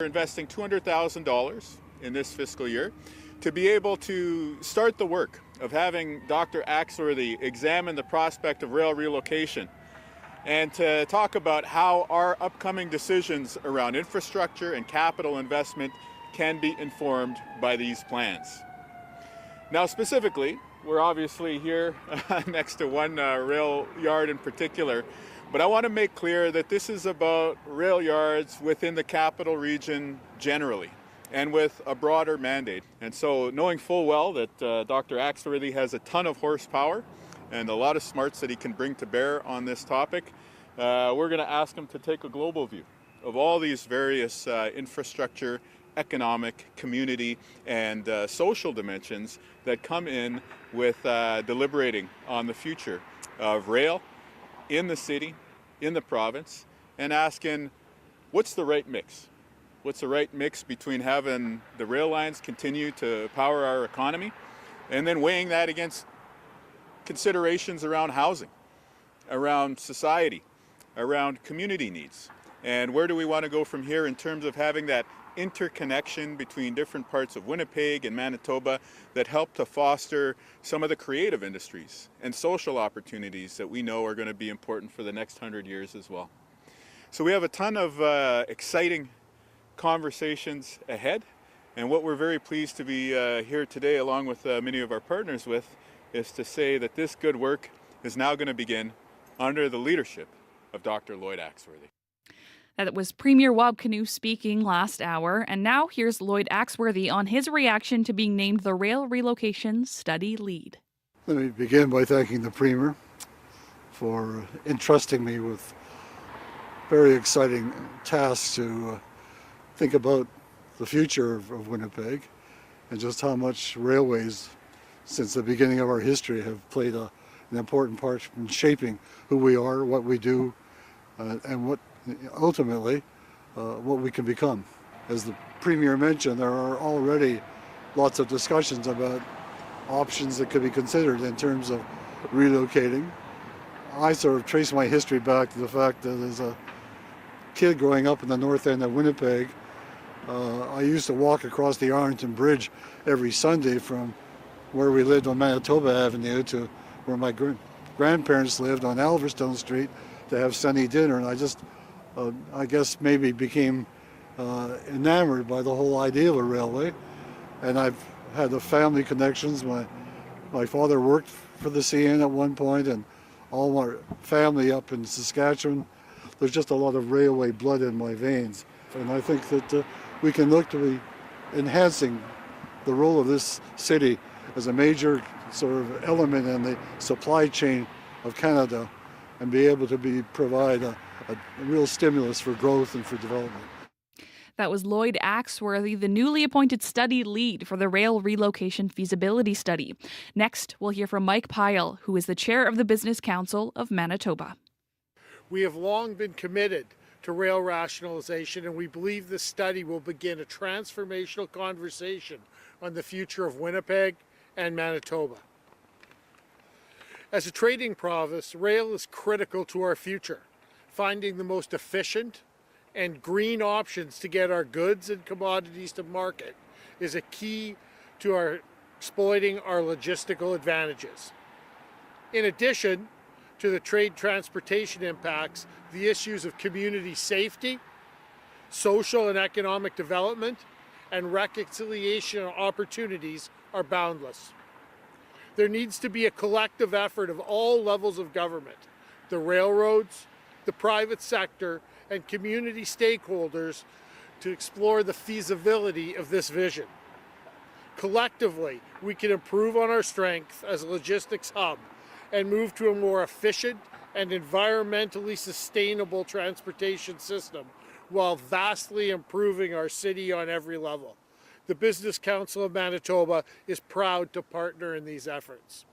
We're investing $200,000 in this fiscal year to be able to start the work of having Dr. Axworthy examine the prospect of rail relocation and to talk about how our upcoming decisions around infrastructure and capital investment can be informed by these plans. Now specifically, we're obviously here next to one rail yard in particular, but I want to make clear that this is about rail yards within the capital region generally and with a broader mandate. And so knowing full well that Dr. Axworthy has a ton of horsepower and a lot of smarts that he can bring to bear on this topic, we're going to ask him to take a global view of all these various infrastructure, economic, community, and social dimensions that come in with deliberating on the future of rail in the city, in the province, and asking what's the right mix? What's the right mix between having the rail lines continue to power our economy and then weighing that against considerations around housing, around society, around community needs? And where do we want to go from here in terms of having that interconnection between different parts of Winnipeg and Manitoba that help to foster some of the creative industries and social opportunities that we know are going to be important for the next 100 years as well. So we have a ton of exciting conversations ahead, and what we're very pleased to be here today along with many of our partners with is to say that this good work is now going to begin under the leadership of Dr. Lloyd Axworthy. That was Premier Wabkanu speaking last hour, and now here's Lloyd Axworthy on his reaction to being named the Rail Relocation Study Lead. Let me begin by thanking the Premier for entrusting me with very exciting tasks to think about the future of Winnipeg and just how much railways since the beginning of our history have played an important part in shaping who we are, what we do, and what ultimately what we can become. As the Premier mentioned, there are already lots of discussions about options that could be considered in terms of relocating. I sort of trace my history back to the fact that as a kid growing up in the north end of Winnipeg, I used to walk across the Arlington Bridge every Sunday from where we lived on Manitoba Avenue to where my grandparents lived on Alverstone Street to have Sunday dinner, and I just I guess maybe became enamored by the whole idea of a railway. And I've had the family connections. My father worked for the CN at one point, and all my family up in Saskatchewan. There's just a lot of railway blood in my veins. And I think that we can look to be enhancing the role of this city as a major sort of element in the supply chain of Canada and be able to provide a real stimulus for growth and for development. That was Lloyd Axworthy, the newly appointed study lead for the rail relocation feasibility study. Next, we'll hear from Mike Pyle, who is the chair of the Business Council of Manitoba. We have long been committed to rail rationalization, and we believe this study will begin a transformational conversation on the future of Winnipeg and Manitoba. As a trading province, rail is critical to our future. Finding the most efficient and green options to get our goods and commodities to market is a key to our exploiting our logistical advantages. In addition to the trade transportation impacts, the issues of community safety, social and economic development, and reconciliation opportunities are boundless. There needs to be a collective effort of all levels of government, the railroads, the private sector, and community stakeholders to explore the feasibility of this vision. Collectively, we can improve on our strength as a logistics hub and move to a more efficient and environmentally sustainable transportation system while vastly improving our city on every level. The Business Council of Manitoba is proud to partner in these efforts.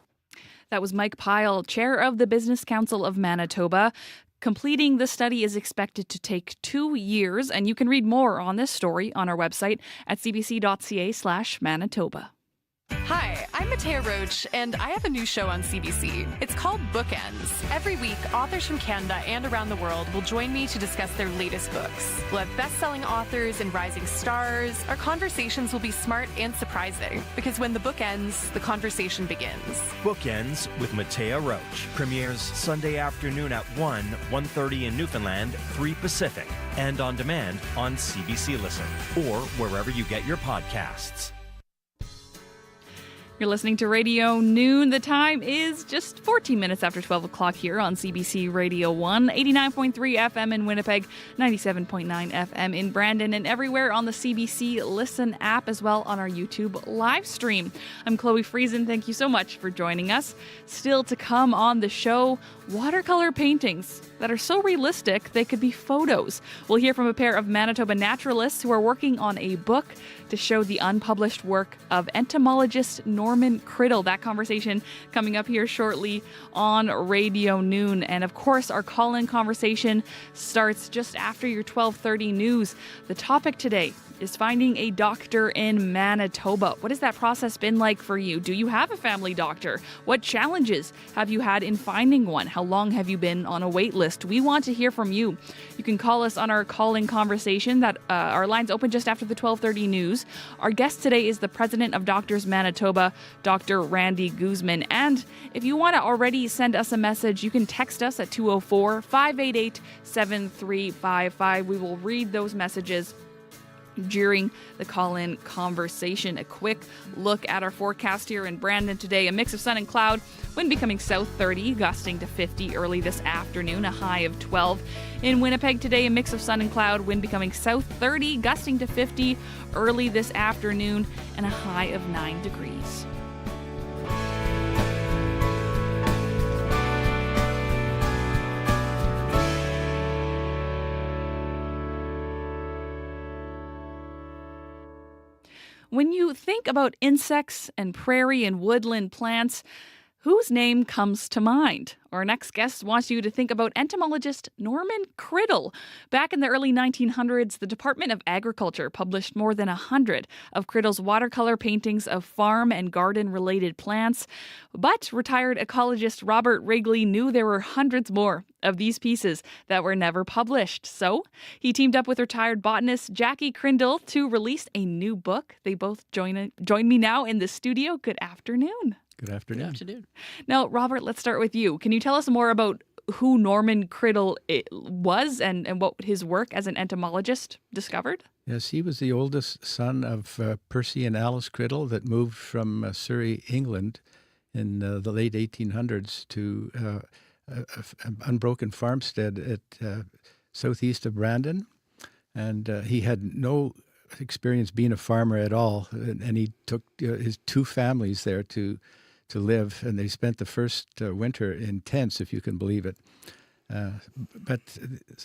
That was Mike Pyle, chair of the Business Council of Manitoba. Completing the study is expected to take 2 years, and you can read more on this story on our website at cbc.ca/Manitoba. Hi, I'm Matea Roach, and I have a new show on CBC. It's called Bookends. Every week, authors from Canada and around the world will join me to discuss their latest books. We'll have best-selling authors and rising stars. Our conversations will be smart and surprising, because when the book ends, the conversation begins. Bookends with Matea Roach premieres Sunday afternoon at 1:30 in Newfoundland, 3 Pacific, and on demand on CBC Listen or wherever you get your podcasts. You're listening to Radio Noon. The time is just 14 minutes after 12 o'clock here on CBC Radio 1, 89.3 FM in Winnipeg, 97.9 FM in Brandon, and everywhere on the CBC Listen app, as well on our YouTube live stream. I'm Chloe Friesen. Thank you so much for joining us. Still to come on the show, watercolor paintings that are so realistic they could be photos. We'll hear from a pair of Manitoba naturalists who are working on a book to show the unpublished work of entomologist Norman Kiddle. That conversation coming up here shortly on Radio Noon. And of course, our call-in conversation starts just after your 12:30 news. The topic today is finding a doctor in Manitoba. What has that process been like for you? Do you have a family doctor? What challenges have you had in finding one? How long have you been on a wait list? We want to hear from you. You can call us on our call-in conversation. Our line's open just after the 12:30 news. Our guest today is the president of Doctors Manitoba, Dr. Randy Guzman. And if you want to already send us a message, you can text us at 204-588-7355. We will read those messages during the call-in conversation. A quick look at our forecast here in Brandon today. A mix of sun and cloud, wind becoming south 30, gusting to 50 early this afternoon, a high of 12. In Winnipeg today, a mix of sun and cloud, wind becoming south 30, gusting to 50 early this afternoon, and a high of 9 degrees. When you think about insects and prairie and woodland plants, whose name comes to mind? Our next guest wants you to think about entomologist Norman Kiddle. Back in the early 1900s, the Department of Agriculture published more than 100 of Kiddle's watercolor paintings of farm and garden-related plants. But retired ecologist Robert Wrigley knew there were hundreds more of these pieces that were never published. So he teamed up with retired botanist Jackie Kiddle to release a new book. They both join me now in the studio. Good afternoon. Good afternoon. Good afternoon. Now, Robert, let's start with you. Can you tell us more about who Norman Kiddle was and what his work as an entomologist discovered? Yes, he was the oldest son of Percy and Alice Kiddle that moved from Surrey, England in the late 1800s to an unbroken farmstead at southeast of Brandon. And he had no experience being a farmer at all. And he took his two families there to live, and they spent the first winter in tents, if you can believe it. But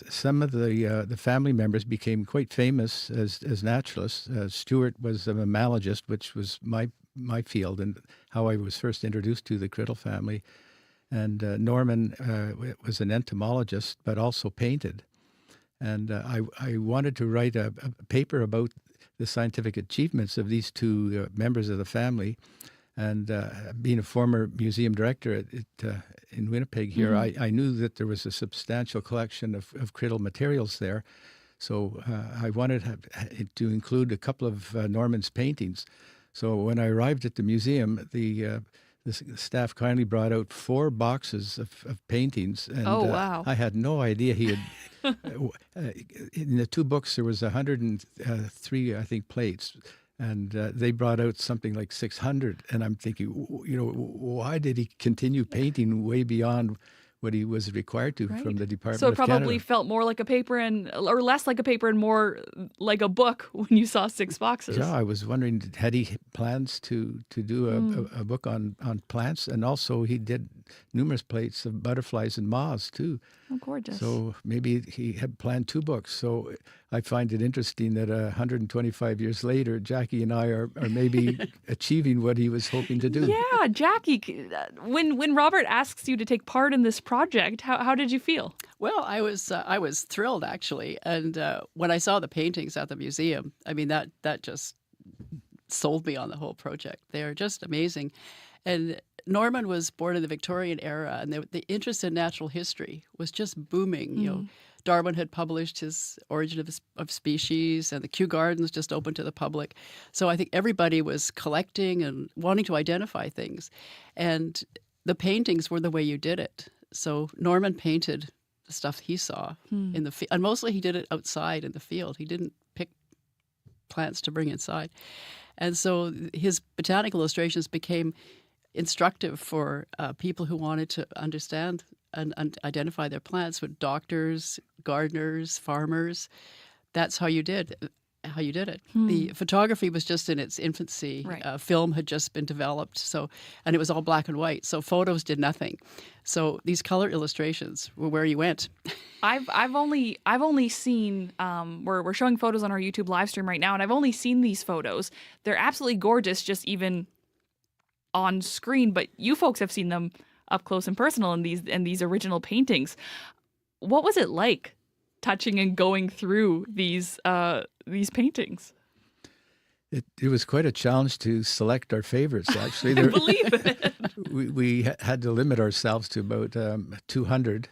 some of the family members became quite famous as naturalists. Stuart was a mammalogist, which was my field and how I was first introduced to the Kiddle family. And Norman was an entomologist, but also painted. And I wanted to write a paper about the scientific achievements of these two members of the family. And being a former museum director in Winnipeg here, I knew that there was a substantial collection of Kiddle materials there. So I wanted to include a couple of Norman's paintings. So when I arrived at the museum, the staff kindly brought out 4 boxes of paintings. And wow. I had no idea he had... in the 2 books, there was 103, I think, plates. And they brought out something like 600. And I'm thinking, why did he continue painting way beyond what he was required to from the Department of Canada? So it probably felt more like a paper or less like a paper and more like a book when you saw 6 boxes. Yeah, I was wondering, had he plans to do a book on plants? And also he did numerous plates of butterflies and moths too. Oh, gorgeous. So maybe he had planned 2 books. So I find it interesting that 125 years later, Jackie and I are maybe achieving what he was hoping to do. Yeah, Jackie, when Robert asks you to take part in this project, how did you feel? Well, I was thrilled, actually. And when I saw the paintings at the museum, I mean, that just sold me on the whole project. They are just amazing. And Norman was born in the Victorian era, and the interest in natural history was just booming. You know, Darwin had published his Origin of Species, and the Kew Gardens just opened to the public. So I think everybody was collecting and wanting to identify things. And the paintings were the way you did it. So Norman painted the stuff he saw in the field. And mostly he did it outside in the field. He didn't pick plants to bring inside. And so his botanical illustrations became instructive for people who wanted to understand and identify their plants, with doctors, gardeners, farmers. That's how you did it. The photography was just in its infancy. Right. Film had just been developed, and it was all black and white. So photos did nothing. So these color illustrations were where you went. I've only seen we're showing photos on our YouTube live stream right now, and I've only seen these photos. They're absolutely gorgeous, just even on screen. But you folks have seen them up close and personal in these original paintings. What was it like touching and going through these paintings? It was quite a challenge to select our favorites, actually. I believe it. We had to limit ourselves to about 200.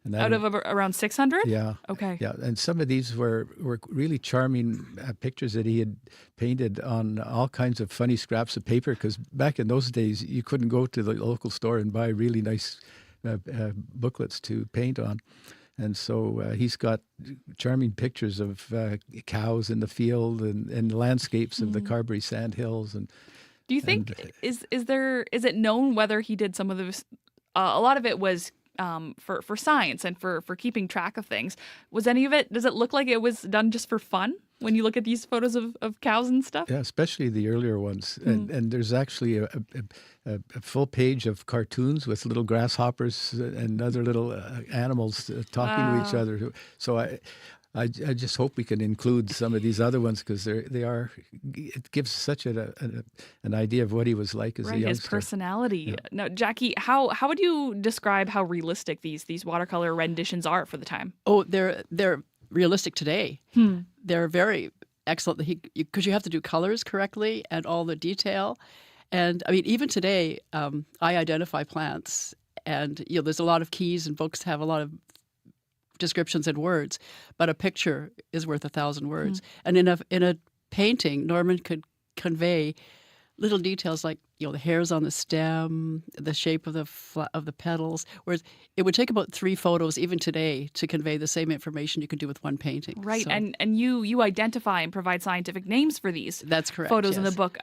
And Out of around 600? Yeah. Okay. Yeah, and some of these were really charming pictures that he had painted on all kinds of funny scraps of paper, because back in those days, you couldn't go to the local store and buy really nice booklets to paint on. And so he's got charming pictures of cows in the field and landscapes of the Carberry Sandhills. And do you think is it known whether he did some of those? A lot of it was for science and for keeping track of things. Was any of it? Does it look like it was done just for fun when you look at these photos of cows and stuff? Yeah, especially the earlier ones. And there's actually a full page of cartoons with little grasshoppers and other little animals talking to each other. So I just hope we can include some of these other ones, because it gives such an idea of what he was like as a youngster. His personality. Yeah. Now, Jackie, how would you describe how realistic these watercolor renditions are for the time? Oh, they're realistic today. They're very excellent because you have to do colors correctly and all the detail. And I mean, even today, I identify plants, and there's a lot of keys, and books have a lot of descriptions and words, but a picture is worth 1,000 words. And in a painting, Norman could convey little details like the hairs on the stem, the shape of the petals. Whereas it would take about 3 photos even today to convey the same information you could do with one painting. Right, So, and you identify and provide scientific names for these. That's correct. Photos in the yes. book.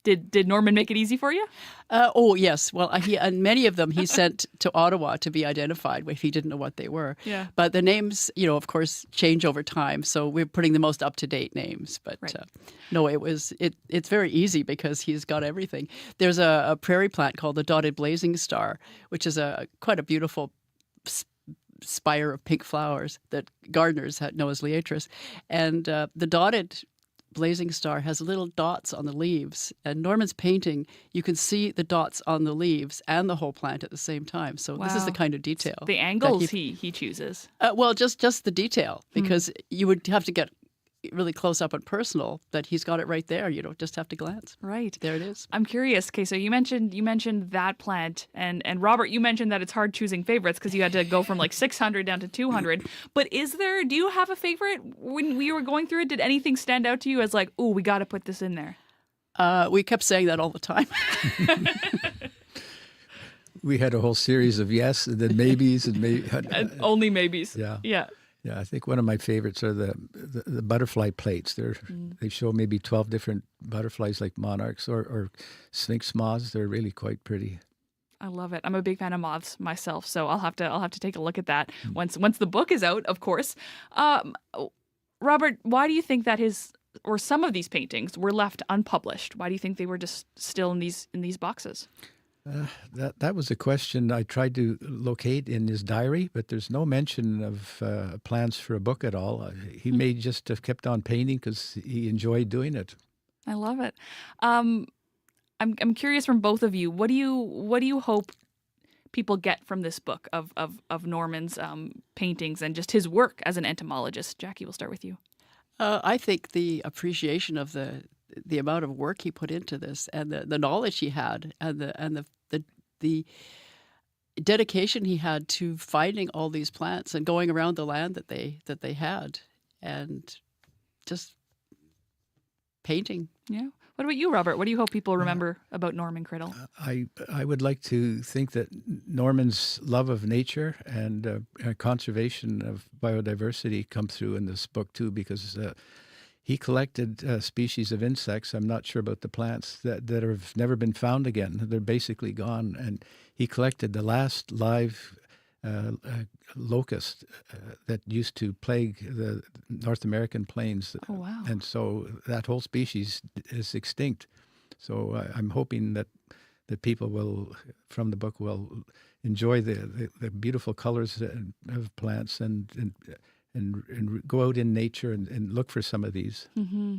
Did Norman make it easy for you? Oh, yes. Well, and many of them he sent to Ottawa to be identified if he didn't know what they were. Yeah. But the names, of course, change over time. So we're putting the most up-to-date names. But Right. no, it's very easy because he's got everything. There's a prairie plant called the dotted blazing star, which is quite a beautiful spire of pink flowers that gardeners know as liatris. And the dotted blazing star has little dots on the leaves. And Norman's painting, you can see the dots on the leaves and the whole plant at the same time. So this is the Wow. kind of detail. The angles he chooses. Well, just the detail, because you would have to get really close up and personal, that he's got it right there. You don't just have to glance. Right. There it is. I'm curious. Okay, so you mentioned that plant, and Robert, you mentioned that it's hard choosing favorites because you had to go from like 600 down to 200. But do you have a favorite when we were going through it? Did anything stand out to you as like, oh, we got to put this in there? We kept saying that all the time. We had a whole series of yes and then maybes and And only maybes. Yeah. Yeah. Yeah, I think one of my favorites are the butterfly plates. They show maybe 12 different butterflies like monarchs or sphinx moths. They're really quite pretty. I love it. I'm a big fan of moths myself, so I'll have to take a look at that once the book is out, of course. Robert, why do you think that some of these paintings were left unpublished? Why do you think they were just still in these boxes? That was a question I tried to locate in his diary, but there's no mention of plans for a book at all. He may just have kept on painting because he enjoyed doing it. I love it. I'm curious from both of you. What do you hope people get from this book of Norman's paintings and just his work as an entomologist? Jackie, we'll start with you. I think the appreciation of the amount of work he put into this, and the knowledge he had, and the dedication he had to finding all these plants and going around the land that they had, and just painting. Yeah. What about you, Robert? What do you hope people remember about Norman Criddle? I would like to think that Norman's love of nature and conservation of biodiversity come through in this book too, because he collected species of insects. I'm not sure about the plants that have never been found again. They're basically gone. And he collected the last live locust that used to plague the North American plains. Oh, wow. And so that whole species is extinct. So I'm hoping that people will, from the book, will enjoy the beautiful colors of plants and go out in nature and look for some of these. Mm-hmm.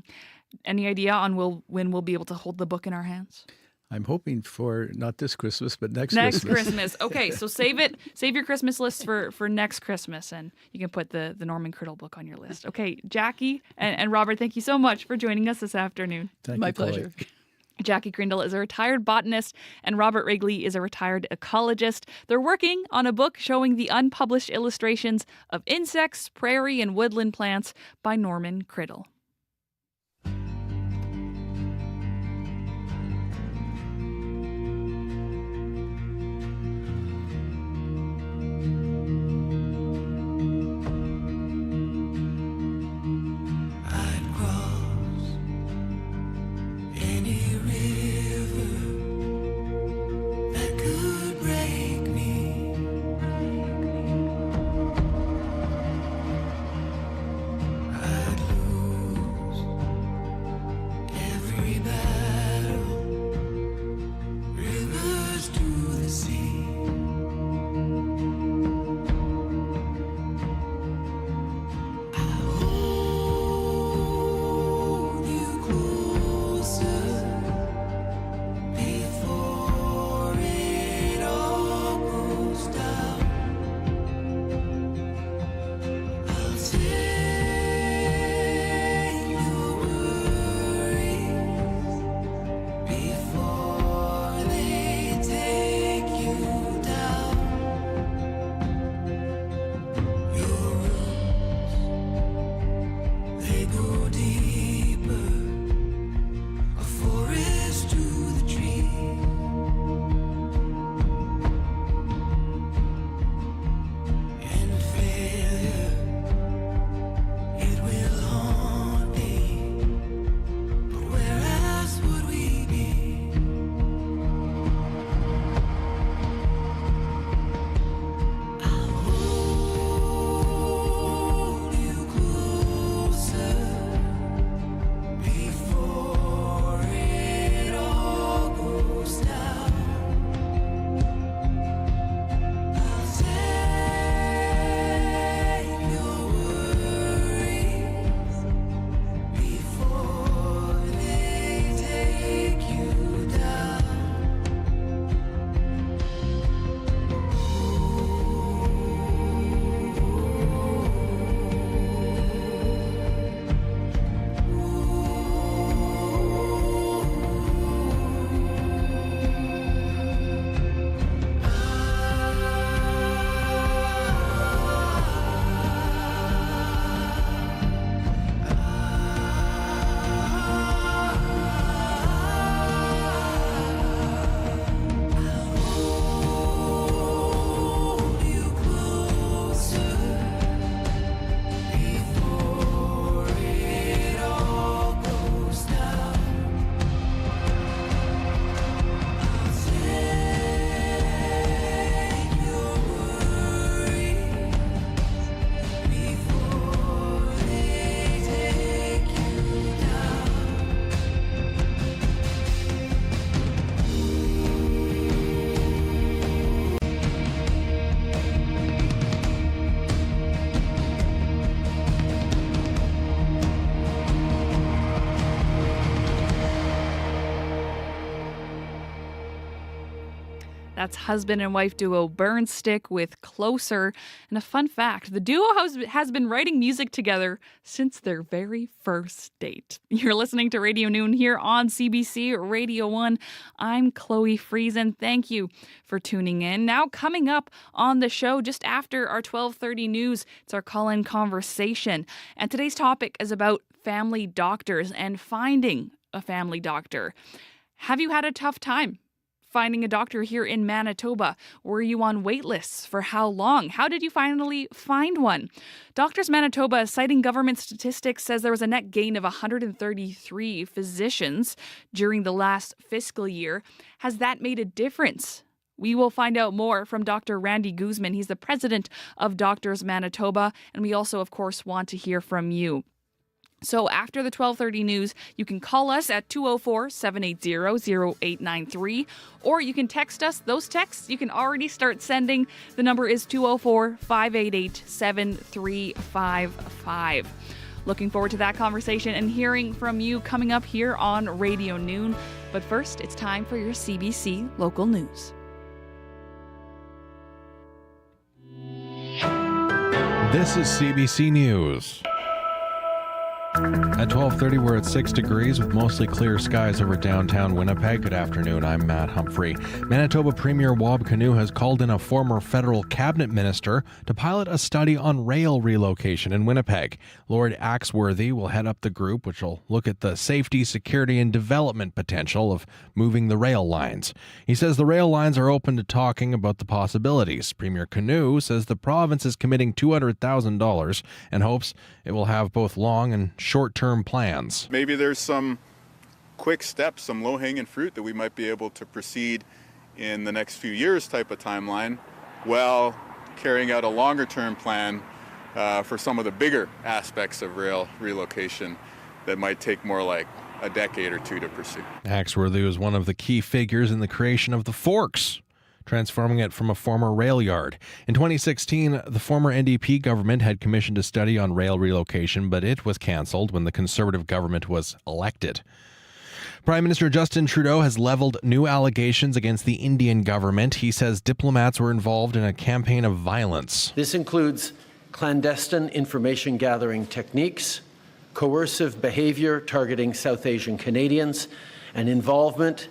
Any idea on when we'll be able to hold the book in our hands? I'm hoping for not this Christmas, but next Christmas. Okay, so save your Christmas list for next Christmas, and you can put the Norman Criddle book on your list. Okay, Jackie and Robert, thank you so much for joining us this afternoon. My pleasure. Jackie Crindle is a retired botanist, and Robert Wrigley is a retired ecologist. They're working on a book showing the unpublished illustrations of insects, prairie, and woodland plants by Norman Criddle. That's husband and wife duo Burnstick with Closer. And a fun fact, the duo has been writing music together since their very first date. You're listening to Radio Noon here on CBC Radio 1. I'm Chloe Friesen. Thank you for tuning in. Now coming up on the show just after our 12:30 news, it's our call-in conversation. And today's topic is about family doctors and finding a family doctor. Have you had a tough time finding a doctor here in Manitoba? Were you on wait lists for how long? How did you finally find one? Doctors Manitoba, citing government statistics, says there was a net gain of 133 physicians during the last fiscal year. Has that made a difference? We will find out more from Dr. Randy Guzman. He's the president of Doctors Manitoba, and we also, of course, want to hear from you. So after the 12:30 news, you can call us at 204-780-0893, or you can text us. Those texts you can already start sending. The number is 204-588-7355. Looking forward to that conversation and hearing from you coming up here on Radio Noon. But first, it's time for your CBC local news. This is CBC News. At 12:30, we're at 6 degrees with mostly clear skies over downtown Winnipeg. Good afternoon, I'm Matt Humphrey. Manitoba Premier Wab Kinew has called in a former federal cabinet minister to pilot a study on rail relocation in Winnipeg. Lord Axworthy will head up the group, which will look at the safety, security, and development potential of moving the rail lines. He says the rail lines are open to talking about the possibilities. Premier Kinew says the province is committing $200,000 and hopes it will have both long and short-term plans. Maybe there's some quick steps, some low-hanging fruit that we might be able to proceed in the next few years type of timeline, while carrying out a longer-term plan for some of the bigger aspects of rail relocation that might take more like a decade or two to pursue. Axworthy was one of the key figures in the creation of the Forks, transforming it from a former rail yard. In 2016, the former NDP government had commissioned a study on rail relocation, but it was cancelled when the Conservative government was elected. Prime Minister Justin Trudeau has leveled new allegations against the Indian government. He says diplomats were involved in a campaign of violence. This includes clandestine information gathering techniques, coercive behavior targeting South Asian Canadians, and involvement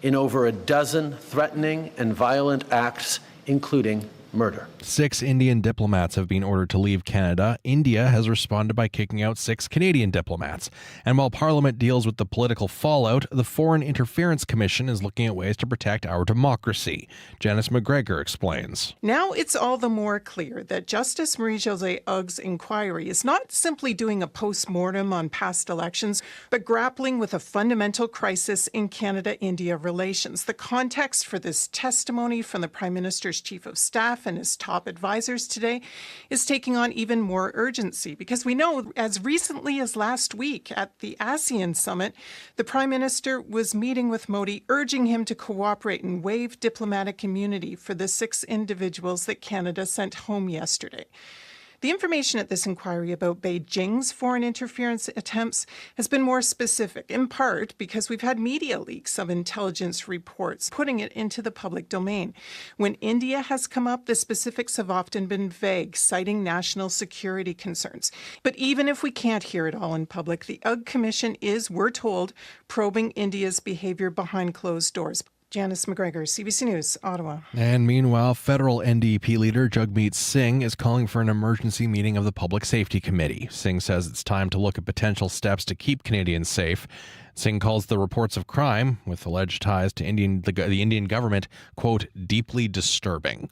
in over a dozen threatening and violent acts, including murder. 6 Indian diplomats have been ordered to leave Canada. India has responded by kicking out 6 Canadian diplomats. And while Parliament deals with the political fallout, the Foreign Interference Commission is looking at ways to protect our democracy. Janice McGregor explains. Now it's all the more clear that Justice Marie-Josée Ugg's inquiry is not simply doing a post-mortem on past elections, but grappling with a fundamental crisis in Canada-India relations. The context for this testimony from the Prime Minister's Chief of Staff and his top advisors today is taking on even more urgency, because we know as recently as last week at the ASEAN summit, the Prime Minister was meeting with Modi, urging him to cooperate and waive diplomatic immunity for the 6 individuals that Canada sent home yesterday. The information at this inquiry about Beijing's foreign interference attempts has been more specific, in part because we've had media leaks of intelligence reports putting it into the public domain. When India has come up, the specifics have often been vague, citing national security concerns. But even if we can't hear it all in public, the UGG Commission is, we're told, probing India's behavior behind closed doors. Janice McGregor, CBC News, Ottawa. And meanwhile, federal NDP leader Jagmeet Singh is calling for an emergency meeting of the Public Safety Committee. Singh says it's time to look at potential steps to keep Canadians safe. Singh calls the reports of crime with alleged ties to the Indian government, quote, deeply disturbing.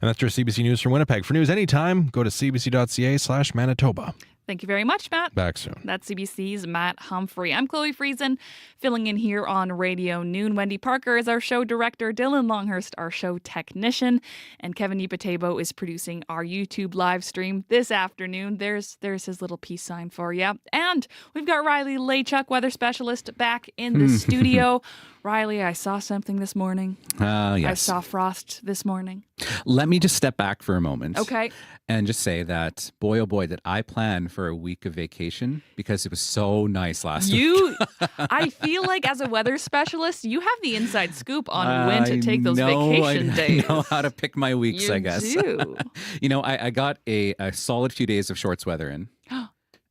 And that's your CBC News from Winnipeg. For news anytime, go to cbc.ca/Manitoba. Thank you very much, Matt. Back soon. That's CBC's Matt Humphrey. I'm Chloe Friesen, filling in here on Radio Noon. Wendy Parker is our show director, Dylan Longhurst, our show technician, and Kevin Ipatebo is producing our YouTube live stream this afternoon. There's his little peace sign for you. And we've got Riley Laychuk, weather specialist, back in the studio. Riley, I saw something this morning. Yes. I saw frost this morning. Let me just step back for a moment. Okay. And just say that, boy, oh boy, did I plan for a week of vacation because it was so nice last week. I feel like as a weather specialist, you have the inside scoop on when to take those vacation days. I know how to pick my weeks, You I guess. do. I got a solid few days of shorts weather in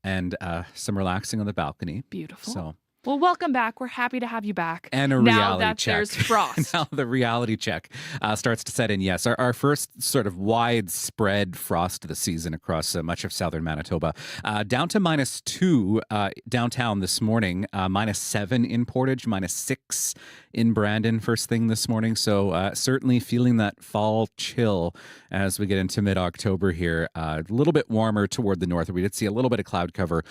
and some relaxing on the balcony. Beautiful. So. Well, welcome back. We're happy to have you back. And a now reality that check. There's frost. Now the reality check starts to set in. Yes, our first sort of widespread frost of the season across much of southern Manitoba. Down to -2 downtown this morning, -7 in Portage, -6 in Brandon first thing this morning. So certainly feeling that fall chill as we get into mid-October here. A little bit warmer toward the north. We did see a little bit of cloud cover.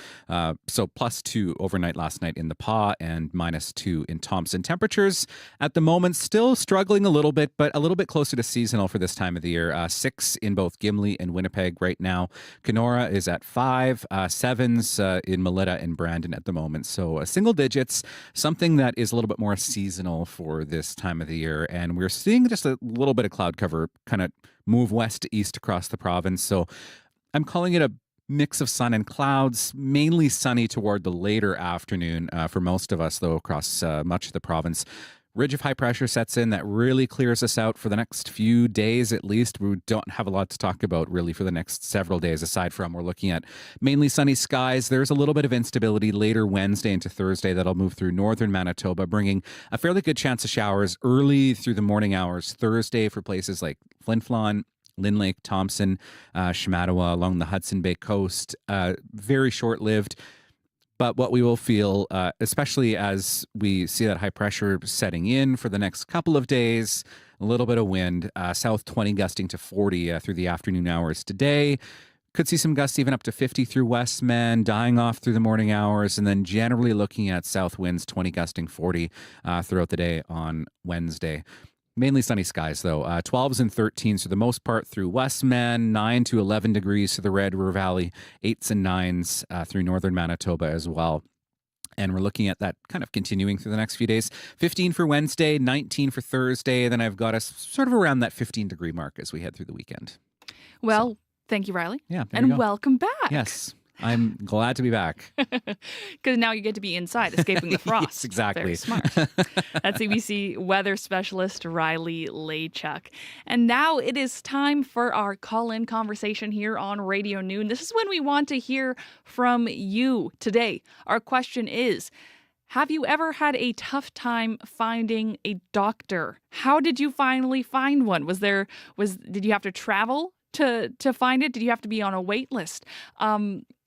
So +2 overnight last night in the Pas and -2 in Thompson. Temperatures at the moment still struggling a little bit, but a little bit closer to seasonal for this time of the year. 6 in both Gimli and Winnipeg right now. Kenora is at 5, 7s in Melita and Brandon at the moment. So single digits, something that is a little bit more seasonal for this time of the year. And we're seeing just a little bit of cloud cover kind of move west to east across the province. So I'm calling it a mix of sun and clouds, mainly sunny toward the later afternoon for most of us, though, across much of the province. Ridge of high pressure sets in that really clears us out for the next few days at least. We don't have a lot to talk about really for the next several days, aside from we're looking at mainly sunny skies. There's a little bit of instability later Wednesday into Thursday that'll move through northern Manitoba, bringing a fairly good chance of showers early through the morning hours Thursday for places like Flin Flon, Lynn Lake, Thompson, Shamattawa along the Hudson Bay coast. Very short-lived. But what we will feel, especially as we see that high pressure setting in for the next couple of days, a little bit of wind, south 20 gusting to 40 through the afternoon hours today. Could see some gusts even up to 50 through Westman, dying off through the morning hours, and then generally looking at south winds 20 gusting 40 throughout the day on Wednesday. Mainly sunny skies, though. 12s and 13s for the most part through Westman, 9 to 11 degrees to the Red River Valley, 8s and 9s through northern Manitoba as well. And we're looking at that kind of continuing through the next few days. 15 for Wednesday, 19 for Thursday. Then I've got us sort of around that 15-degree mark as we head through the weekend. Well, thank you, Riley. Yeah, and welcome back. Yes. I'm glad to be back. Because now you get to be inside, escaping the frost. Yes, exactly. Very smart. That's CBC weather specialist Riley Laychuk. And now it is time for our call-in conversation here on Radio Noon. This is when we want to hear from you today. Our question is, have you ever had a tough time finding a doctor? How did you finally find one? Did you have to travel to find it? Did you have to be on a wait list?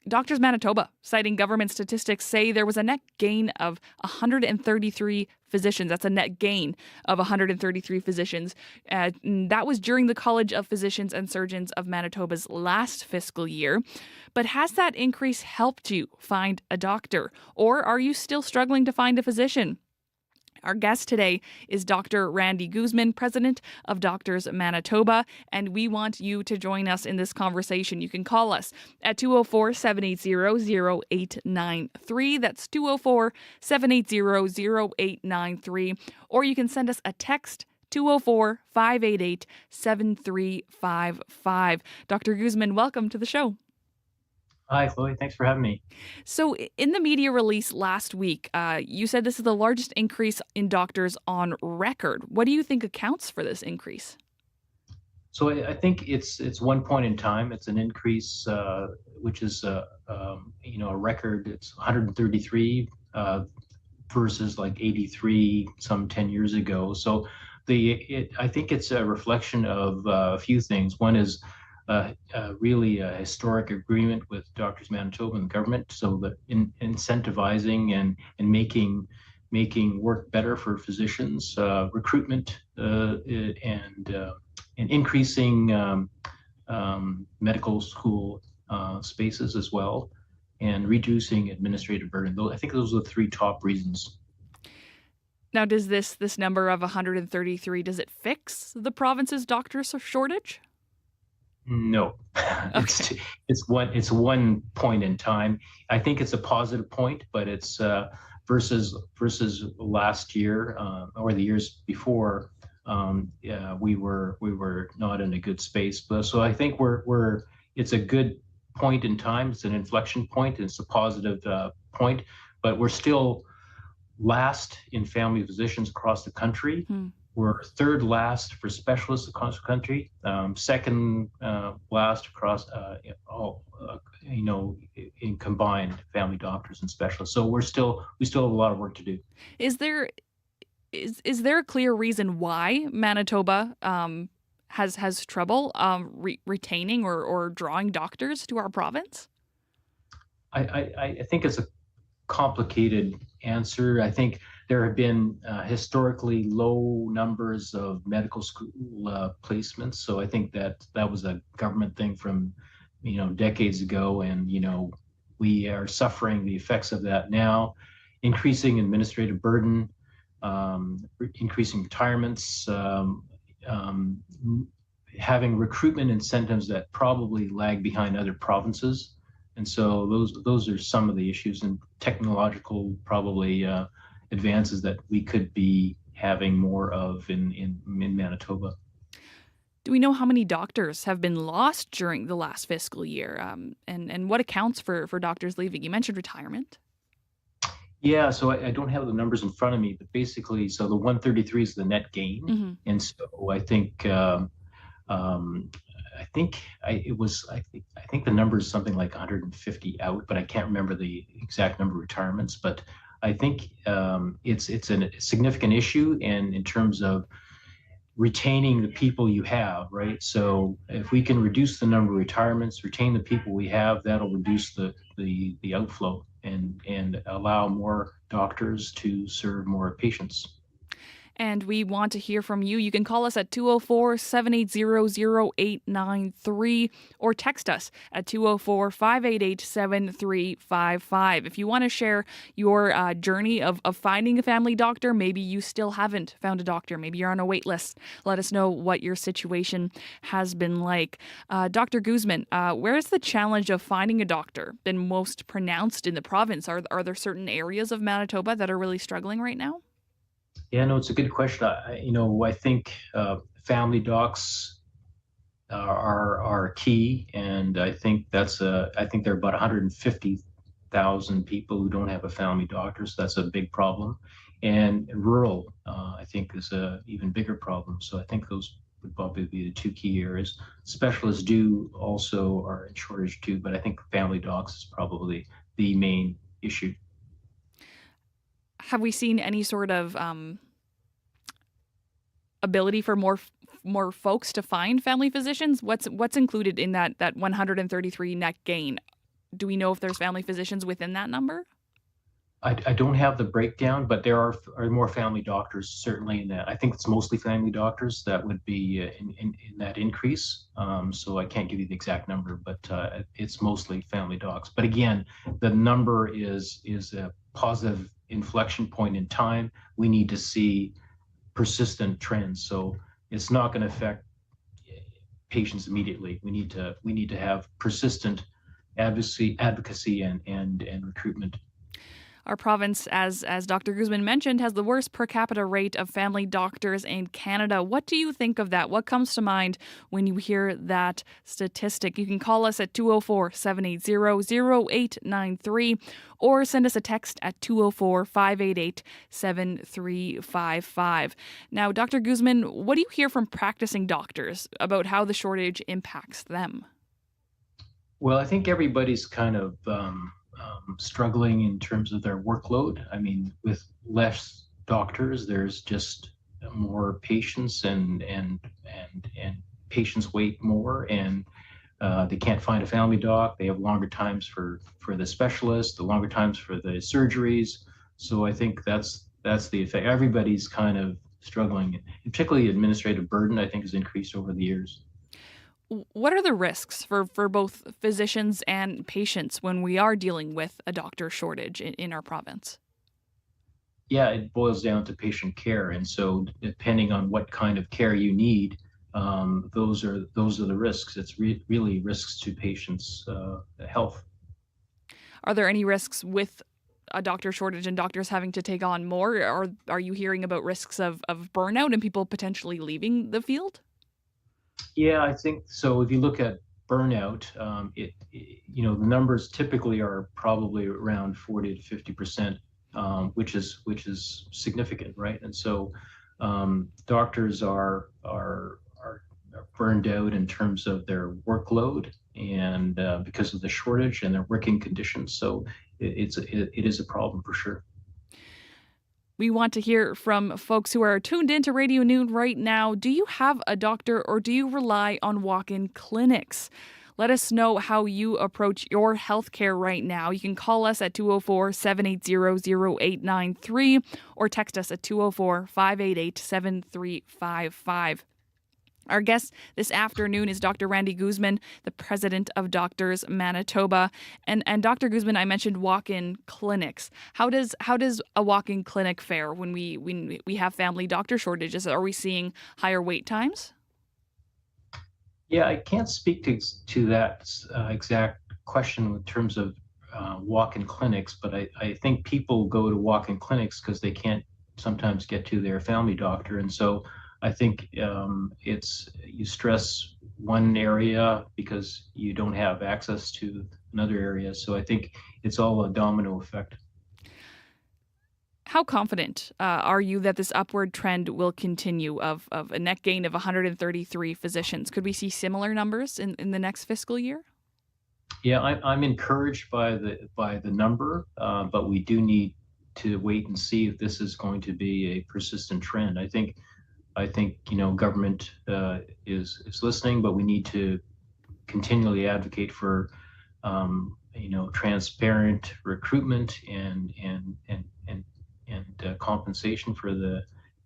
Doctors Manitoba, citing government statistics, say there was a net gain of 133 physicians. That's a net gain of 133 physicians. That was during the College of Physicians and Surgeons of Manitoba's last fiscal year. But has that increase helped you find a doctor? Or are you still struggling to find a physician? Our guest today is Dr. Randy Guzman, president of Doctors Manitoba, and we want you to join us in this conversation. You can call us at 204-780-0893. That's 204-780-0893. Or you can send us a text, 204-588-7355. Dr. Guzman, welcome to the show. Hi, Chloe. Thanks for having me. So in the media release last week, you said this is the largest increase in doctors on record. What do you think accounts for this increase? So I think it's one point in time. It's an increase, which is a record. It's 133 versus like 83 some 10 years ago. So I think it's a reflection of a few things. One is really a historic agreement with Doctors Manitoba and the government, so that incentivizing and making work better for physicians, recruitment and increasing medical school spaces as well, and reducing administrative burden. I think those are the three top reasons. Now, does this number of 133, does it fix the province's doctor shortage? No, it's one point in time. I think it's a positive point, but it's versus last year or the years before. Yeah, we were not in a good space. But so I think it's a good point in time. It's an inflection point. It's a positive point, but we're still last in family physicians across the country. We're third last for specialists across the country, second last across in combined family doctors and specialists. So we still have a lot of work to do. Is there a clear reason why Manitoba has trouble retaining or drawing doctors to our province? I think it's a complicated answer. I think there have been historically low numbers of medical school placements. So I think that was a government thing from, decades ago. And, we are suffering the effects of that now. Increasing administrative burden, increasing retirements, having recruitment incentives that probably lag behind other provinces. And so those are some of the issues, and technological probably advances that we could be having more of in Manitoba. Do we know how many doctors have been lost during the last fiscal year, and what accounts for doctors leaving? You mentioned retirement. Yeah, so I don't have the numbers in front of me, but basically, so the 133 is the net gain, and so I think the number is something like 150 out, but I can't remember the exact number of retirements. But I think it's a significant issue, and in terms of retaining the people you have, right? So if we can reduce the number of retirements, retain the people we have, that'll reduce the outflow and allow more doctors to serve more patients. And we want to hear from you. You can call us at 204-780-0893 or text us at 204-588-7355. If you want to share your journey of finding a family doctor, maybe you still haven't found a doctor, maybe you're on a wait list, let us know what your situation has been like. Dr. Guzman, where's the challenge of finding a doctor been most pronounced in the province? Are there certain areas of Manitoba that are really struggling right now? Yeah, no, it's a good question. I think family docs are key, and I think I think there are about 150,000 people who don't have a family doctor, so that's a big problem. And rural, I think, is a even bigger problem. So I think those would probably be the two key areas. Specialists also are in shortage too, but I think family docs is probably the main issue. Have we seen any sort of ability for more folks to find family physicians? What's included in that 133 net gain? Do we know if there's family physicians within that number? I don't have the breakdown, but there are more family doctors certainly in that. I think it's mostly family doctors that would be in that increase. So I can't give you the exact number, but it's mostly family docs. But again, the number is a positive inflection point in time. We need to see persistent trends. So it's not going to affect patients immediately. We need to have persistent advocacy and recruitment. Our province, as Dr. Guzman mentioned, has the worst per capita rate of family doctors in Canada. What do you think of that? What comes to mind when you hear that statistic? You can call us at 204-780-0893 or send us a text at 204-588-7355. Now, Dr. Guzman, what do you hear from practicing doctors about how the shortage impacts them? Well, I think everybody's kind of struggling in terms of their workload. I mean, with less doctors, there's just more patients, and patients wait more, and they can't find a family doc. They have longer times for the specialist, the longer times for the surgeries. So I think that's the effect. Everybody's kind of struggling, and particularly administrative burden, I think, has increased over the years. What are the risks for both physicians and patients when we are dealing with a doctor shortage in our province? Yeah, it boils down to patient care. And so depending on what kind of care you need, those are the risks. It's really risks to patients' health. Are there any risks with a doctor shortage and doctors having to take on more? Or are you hearing about risks of burnout and people potentially leaving the field? Yeah, I think so. If you look at burnout, the numbers typically are probably around 40 to 50%, which is significant, right? And so doctors are burned out in terms of their workload and because of the shortage and their working conditions. So it is a problem for sure. We want to hear from folks who are tuned into Radio Noon right now. Do you have a doctor or do you rely on walk-in clinics? Let us know how you approach your healthcare right now. You can call us at 204-780-0893 or text us at 204-588-7355. Our guest this afternoon is Dr. Randy Guzman, the president of Doctors Manitoba. And Dr. Guzman, I mentioned walk-in clinics. How does a walk-in clinic fare when we have family doctor shortages? Are we seeing higher wait times? Yeah, I can't speak to that exact question in terms of walk-in clinics, but I think people go to walk-in clinics because they can't sometimes get to their family doctor, and so I think you stress one area because you don't have access to another area. So I think it's all a domino effect. How confident are you that this upward trend will continue of a net gain of 133 physicians? Could we see similar numbers in the next fiscal year? Yeah, I'm encouraged by the number, but we do need to wait and see if this is going to be a persistent trend. I think government is listening, but we need to continually advocate for transparent recruitment and compensation for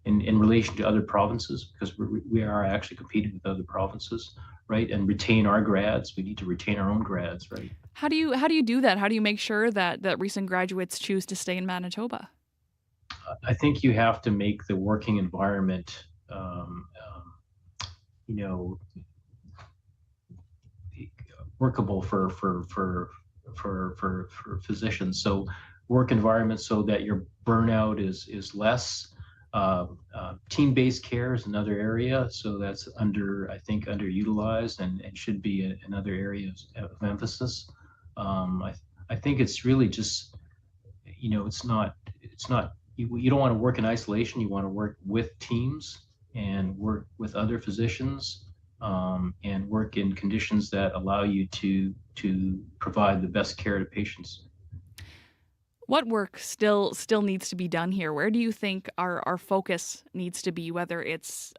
in relation to other provinces, because we are actually competing with other provinces, right? And retain our grads. We need to retain our own grads, right? How do you do that? How do you make sure that recent graduates choose to stay in Manitoba? I think you have to make the working environment workable for physicians. So work environment so that your burnout is less. Team-based care is another area, so that's underutilized and should be another area of emphasis. I think it's really just it's not you don't want to work in isolation. You want to work with teams and work with other physicians and work in conditions that allow you to provide the best care to patients. What work still needs to be done here? Where do you think our focus needs to be, whether it's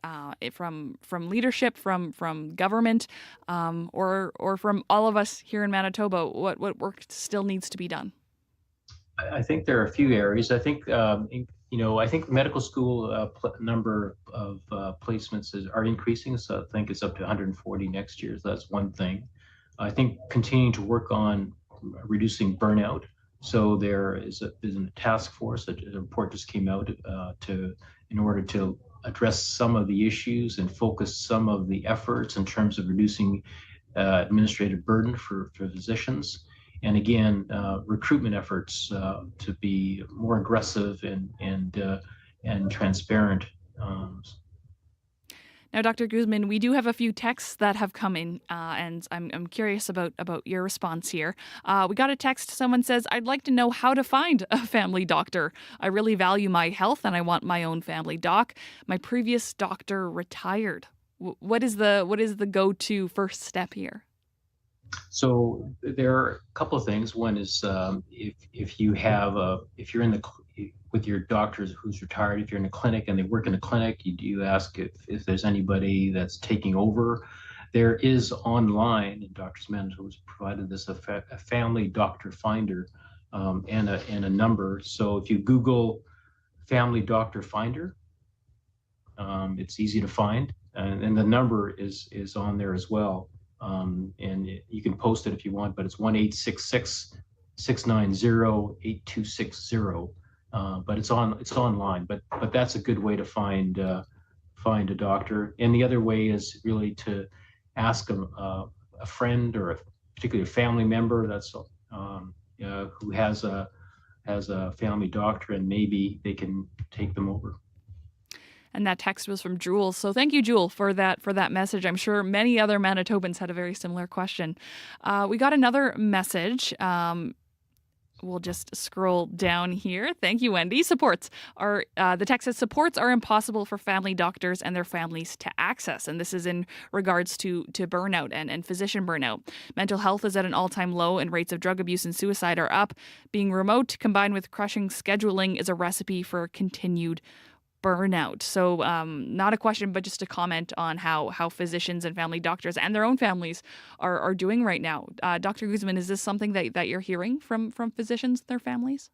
from leadership, from government, or from all of us here in Manitoba? What work still needs to be done? I think there are a few areas. I think I think medical school number of placements are increasing. So I think it's up to 140 next year. So that's one thing. I think continuing to work on reducing burnout. So there is a task force. A report just came out in order to address some of the issues and focus some of the efforts in terms of reducing administrative burden for physicians. And again, recruitment efforts to be more aggressive and transparent. Now, Dr. Guzman, we do have a few texts that have come in, and I'm curious about your response here. We got a text. Someone says, "I'd like to know how to find a family doctor. I really value my health, and I want my own family doc. My previous doctor retired. What is the go-to first step here?" So there are a couple of things. One is if you're in with your doctor who's retired, if you're in a clinic and they work in a clinic, you ask if there's anybody that's taking over. There is online, and Doctors Manitoba has provided this, a family doctor finder and a number. So if you Google family doctor finder, it's easy to find, and the number is on there as well. And you can post it if you want, but it's 1-866-690-8260. But it's online. But that's a good way to find find a doctor. And the other way is really to ask a friend or a particular family member that's who has a family doctor, and maybe they can take them over. And that text was from Jewel. So thank you, Jewel, for that message. I'm sure many other Manitobans had a very similar question. We got another message. We'll just scroll down here. Thank you, Wendy. The text says supports are impossible for family doctors and their families to access. And this is in regards to burnout and physician burnout. Mental health is at an all-time low and rates of drug abuse and suicide are up. Being remote combined with crushing scheduling is a recipe for continued burnout. So not a question, but just a comment on how physicians and family doctors and their own families are doing right now. Dr. Guzman, is this something that you're hearing from physicians and their families?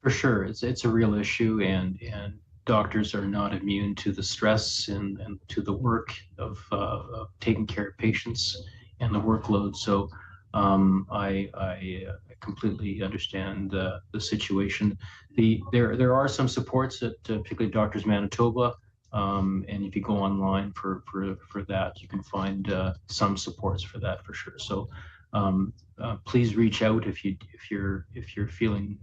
For sure. It's a real issue, and doctors are not immune to the stress and to the work of taking care of patients and the workload. So I completely understand the situation. There are some supports at particularly Doctors Manitoba, and if you go online for that, you can find some supports for that for sure. So please reach out if you're feeling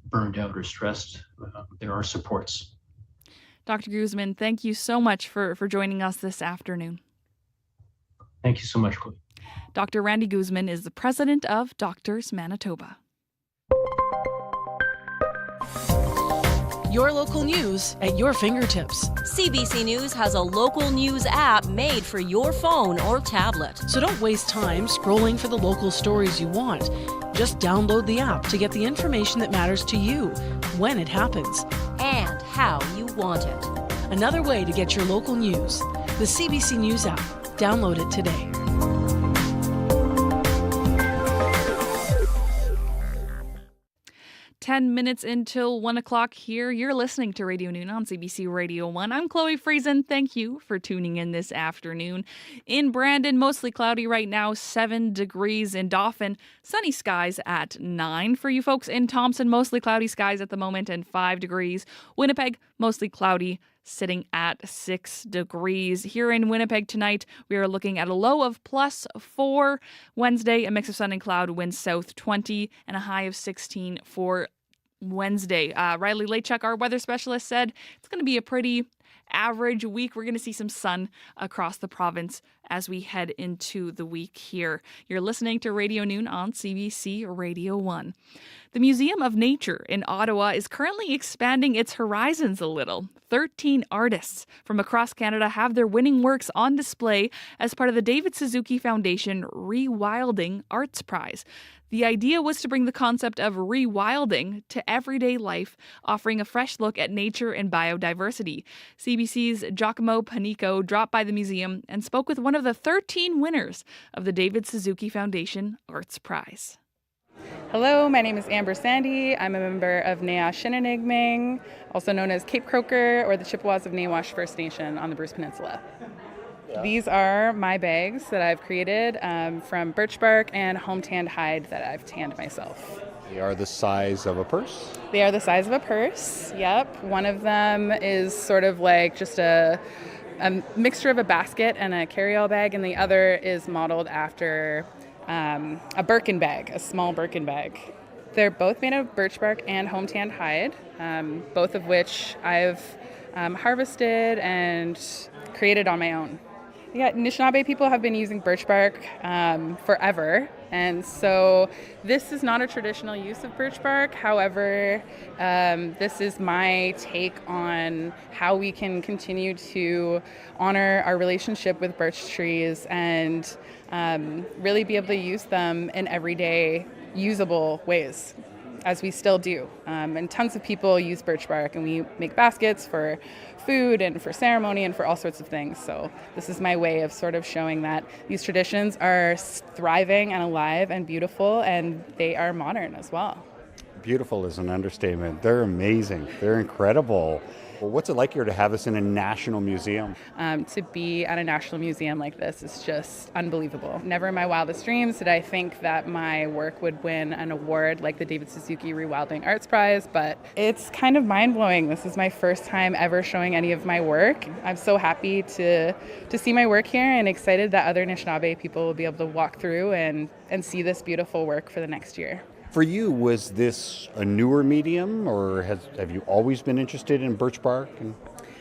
burned out or stressed. There are supports. Dr. Guzman, thank you so much for joining us this afternoon. Thank you so much, Chloe. Dr. Randy Guzman is the president of Doctors Manitoba. Your local news at your fingertips. CBC News has a local news app made for your phone or tablet. So don't waste time scrolling for the local stories you want. Just download the app to get the information that matters to you when it happens. And how you want it. Another way to get your local news. The CBC News app. Download it today. Ten minutes until 1 o'clock here. You're listening to Radio Noon on CBC Radio 1. I'm Chloe Friesen. Thank you for tuning in this afternoon. In Brandon, mostly cloudy right now, 7 degrees. In Dauphin, sunny skies at 9. For you folks in Thompson, mostly cloudy skies at the moment and 5 degrees. Winnipeg, mostly cloudy, sitting at 6 degrees. Here in Winnipeg tonight, we are looking at a low of +4. Wednesday, a mix of sun and cloud, winds south 20, and a high of 16 for Wednesday. Riley Laychuk, our weather specialist, said it's going to be a pretty average week. We're going to see some sun across the province as we head into the week here. You're listening to Radio Noon on CBC Radio 1. The Museum of Nature in Ottawa is currently expanding its horizons a little. 13 artists from across Canada have their winning works on display as part of the David Suzuki Foundation Rewilding Arts Prize. The idea was to bring the concept of rewilding to everyday life, offering a fresh look at nature and biodiversity. CBC's Giacomo Panico dropped by the museum and spoke with one of the 13 winners of the David Suzuki Foundation Arts Prize. Hello, my name is Amber Sandy. I'm a member of Nea Shinanigming, also known as Cape Croker or the Chippewas of Nawash First Nation on the Bruce Peninsula. Yeah. These are my bags that I've created from birch bark and home tanned hide that I've tanned myself. They are the size of a purse? They are the size of a purse, yep. One of them is sort of like just a mixture of a basket and a carry-all bag, and the other is modeled after a Birkin bag, a small Birkin bag. They're both made of birch bark and home tanned hide, both of which I've harvested and created on my own. Yeah, Anishinaabe people have been using birch bark forever, and so this is not a traditional use of birch bark. However, this is my take on how we can continue to honor our relationship with birch trees and really be able to use them in everyday usable ways, as we still do. And tons of people use birch bark, and we make baskets for food and for ceremony and for all sorts of things. So this is my way of sort of showing that these traditions are thriving and alive and beautiful, and they are modern as well. Beautiful is an understatement. They're amazing. They're incredible. Well, what's it like here to have this in a national museum? To be at a national museum like this is just unbelievable. Never in my wildest dreams did I think that my work would win an award like the David Suzuki Rewilding Arts Prize, but it's kind of mind-blowing. This is my first time ever showing any of my work. I'm so happy to see my work here and excited that other Anishinaabe people will be able to walk through and see this beautiful work for the next year. For you, was this a newer medium, or have you always been interested in birch bark?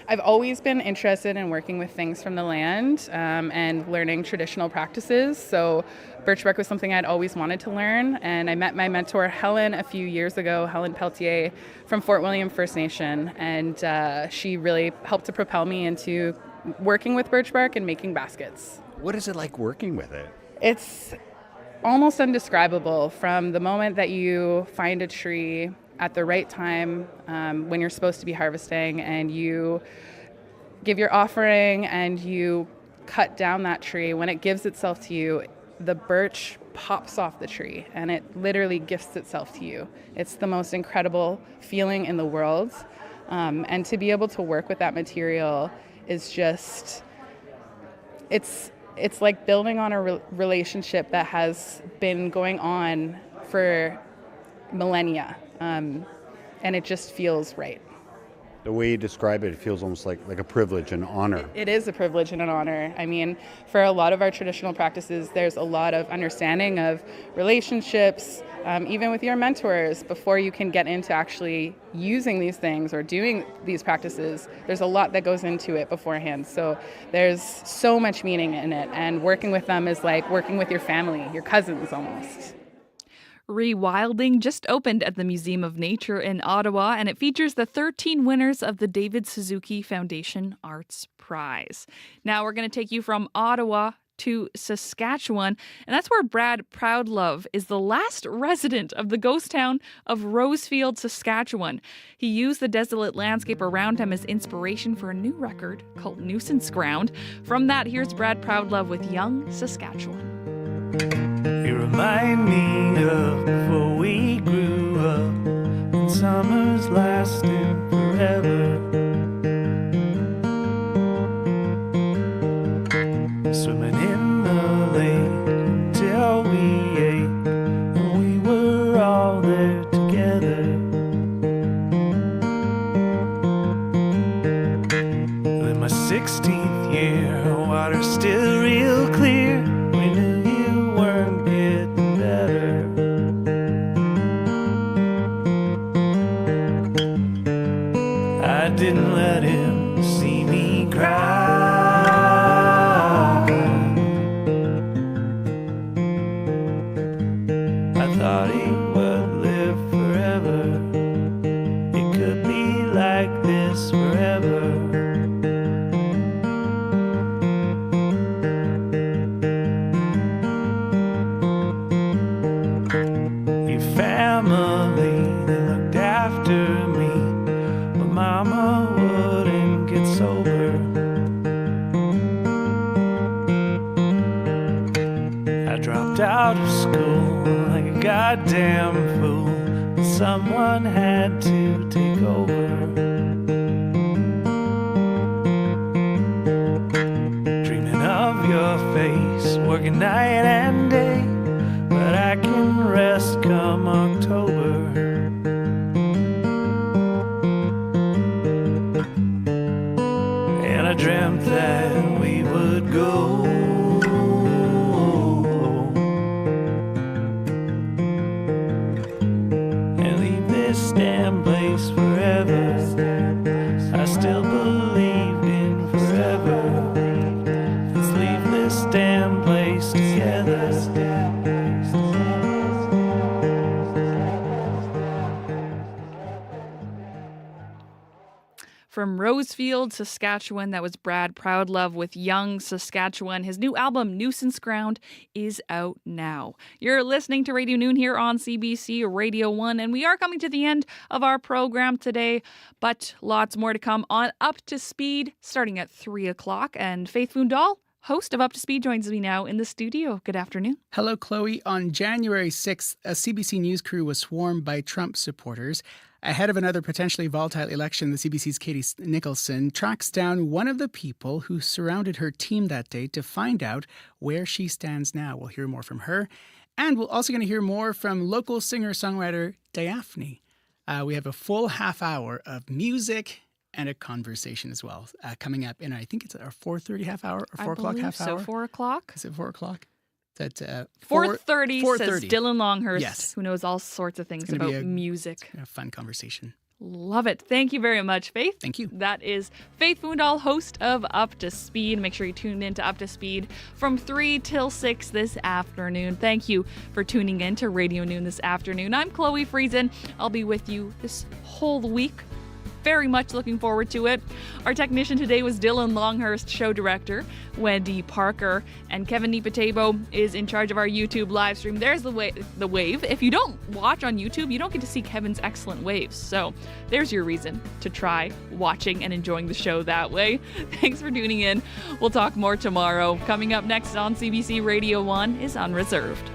I've always been interested in working with things from the land and learning traditional practices. So birch bark was something I'd always wanted to learn. And I met my mentor, Helen, a few years ago, Helen Peltier from Fort William First Nation. And she really helped to propel me into working with birch bark and making baskets. What is it like working with it? It's almost indescribable. From the moment that you find a tree at the right time when you're supposed to be harvesting and you give your offering and you cut down that tree, when it gives itself to you, the birch pops off the tree and it literally gifts itself to you. It's the most incredible feeling in the world. And to be able to work with that material is just, it's like building on a relationship that has been going on for millennia, and it just feels right. The way you describe it, it feels almost like a privilege and honor. It is a privilege and an honor. I mean, for a lot of our traditional practices, there's a lot of understanding of relationships, even with your mentors, before you can get into actually using these things or doing these practices. There's a lot that goes into it beforehand. So there's so much meaning in it. And working with them is like working with your family, your cousins almost. Rewilding just opened at the Museum of Nature in Ottawa, and it features the 13 winners of the David Suzuki Foundation Arts Prize. Now we're going to take you from Ottawa to Saskatchewan, and that's where Brad Proudlove is the last resident of the ghost town of Rosefield, Saskatchewan. He used the desolate landscape around him as inspiration for a new record called Nuisance Ground. From that, here's Brad Proudlove with Young Saskatchewan. You remind me of before we grew up, and summers lasting forever. Swimming in the lake till we ate, and we were all there together. In my 16th year, water still real clear. We knew you weren't getting better. I didn't let him see me cry. I thought he would live forever. It could be like this forever. Your family, they looked after me, but mama wouldn't get sober. I dropped out of school like a goddamn fool, but someone had to take over. Dreaming of your face, working night and day, but I can rest come October. And I dreamt that we would go and leave this damn place forever. I still believed in forever. Let's leave this damn place together. From Rosefield, Saskatchewan, that was Brad Proudlove with Young Saskatchewan. His new album, Nuisance Ground, is out now. You're listening to Radio Noon here on CBC Radio 1, and we are coming to the end of our program today, but lots more to come on Up to Speed, starting at 3 o'clock. And Faith Fundal, host of Up to Speed, joins me now in the studio. Good afternoon. Hello, Chloe. On January 6th, a CBC News crew was swarmed by Trump supporters. Ahead of another potentially volatile election, the CBC's Katie Nicholson tracks down one of the people who surrounded her team that day to find out where she stands now. We'll hear more from her. And we're also going to hear more from local singer-songwriter Daphne. We have a full half hour of music and a conversation as well coming up in, I think it's our 4:30 half hour or 4 o'clock half hour. So 4 o'clock. Is it 4 o'clock? That 4:30 says Dylan Longhurst, yes. who knows all sorts of things about music. A fun conversation. Love it. Thank you very much, Faith. Thank you. That is Faith Fundahl, host of Up to Speed. Make sure you tune in to Up to Speed from 3 till 6 this afternoon. Thank you for tuning in to Radio Noon this afternoon. I'm Chloe Friesen. I'll be with you this whole week. Very much looking forward to it. Our technician today was Dylan Longhurst, show director Wendy Parker, and Kevin Nipatebo is in charge of our YouTube live stream. There's the wave. If you don't watch on YouTube, you don't get to see Kevin's excellent waves. So there's your reason to try watching and enjoying the show that way. Thanks for tuning in. We'll talk more tomorrow. Coming up next on CBC Radio 1 is Unreserved.